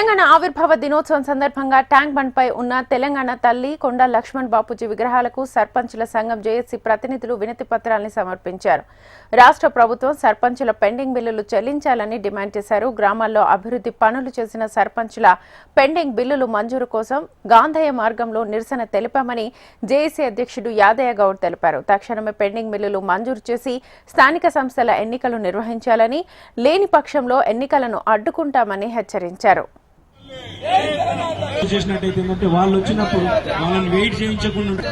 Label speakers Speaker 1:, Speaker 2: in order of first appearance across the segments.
Speaker 1: తెలంగాణ ఆవిర్భావ దినోత్సవం సందర్భంగా ట్యాంక్ బండ్ పై ఉన్న తెలంగాణ తల్లి కొండా లక్ష్మణ్ బాపూజీ విగ్రహాలకు సర్పంచుల సంఘం జేఏసీ ప్రతినిధులు వినతి పత్రాలను సమర్పించారు. రాష్ట్ర ప్రభుత్వం సర్పంచుల పెండింగ్ బిల్లులు చెల్లించాలని డిమాండ్ చేశారు. గ్రామాల్లో అభివృద్ధి పనులు చేసిన సర్పంచుల పెండింగ్ బిల్లులు మంజూరు కోసం గాంధేయ మార్గంలో నిరసన తెలిపామని జేఏసీ అధ్యక్షుడు యాదయ్య గౌడ్ తెలిపారు. తక్షణమే పెండింగ్ బిల్లులు మంజూరు చేసి స్థానిక సంస్థల ఎన్నికలు నిర్వహించాలని, లేని పక్షంలో ఎన్నికలను అడ్డుకుంటామని హెచ్చరించారు.
Speaker 2: చేసినట్టయితే ఏంటంటే వాళ్ళు వచ్చినప్పుడు వాళ్ళని వెయిట్ చేయించకుండా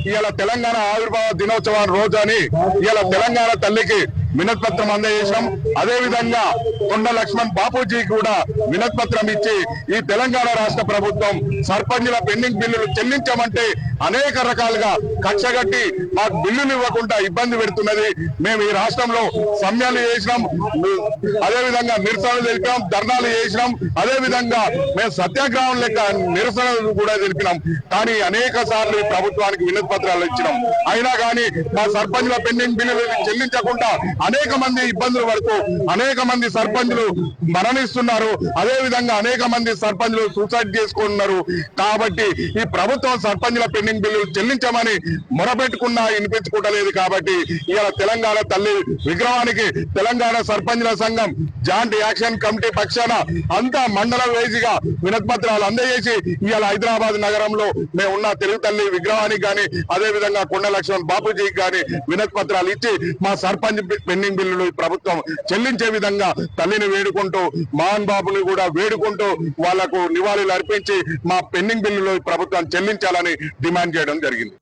Speaker 3: ఇవాళ తెలంగాణ ఆవిర్భావ దినోత్సవం రోజు అని ఇవాళ తెలంగాణ తల్లికి వినతి పత్రం అందజేసాం. అదే విధంగా కొండ లక్ష్మణ్ బాపూజీకి కూడా వినతి పత్రం ఇచ్చి ఈ తెలంగాణ రాష్ట్ర ప్రభుత్వం సర్పంచుల పెండింగ్ బిల్లులు చెల్లించమంటే అనేక రకాలుగా కక్షగట్టి మాకు బిల్లులు ఇవ్వకుండా ఇబ్బంది పెడుతున్నది. మేము ఈ రాష్ట్రంలో సమ్మెలు చేసినాం, అదే విధంగా నిరసనలు తెలిపాం, ధర్నాలు చేసినాం, అదే విధంగా మేము సత్యాగ్రహం లెక్క నిరసనలు కూడా తెలిపినాం. కానీ అనేక సార్లు ఈ ప్రభుత్వానికి వినతి పత్రాలు ఇచ్చినాం. అయినా కానీ మా సర్పంచుల పెండింగ్ బిల్లులు చెల్లించకుండా అనేక మంది ఇబ్బందులు పడుతూ అనేక మంది సర్పంచులు మరణిస్తున్నారు. అదే విధంగా అనేక మంది సర్పంచులు సూసైడ్ చేసుకుంటున్నారు. కాబట్టి ఈ ప్రభుత్వం సర్పంచుల పెండింగ్ బిల్లులు చెల్లించమని మొరపెట్టుకున్నా వినిపించుకోవట్లేదు. కాబట్టి ఇవాళ తెలంగాణ తల్లి విగ్రహానికి తెలంగాణ సర్పంచుల సంఘం జాయింట్ యాక్షన్ కమిటీ పక్షాన అంతా మండల వేదిగా వినతి పత్రాలు అందజేసి ఇవాళ హైదరాబాద్ నగరంలో మేము ఉన్న తెలుగు తల్లి విగ్రహానికి కానీ అదే విధంగా కొండ లక్ష్మణ్ బాపూజీకి కానీ వినతి పత్రాలు ఇచ్చి మా సర్పంచ్ పెండింగ్ బిల్లులు ప్రభుత్వం చెల్లించే విధంగా తల్లిని వేడుకుంటూ మోహన్ బాబుని కూడా వేడుకుంటూ వాళ్లకు నివాళులు అర్పించి మా పెండింగ్ బిల్లులు ప్రభుత్వం చెల్లించాలని డిమాండ్ చేయడం జరిగింది.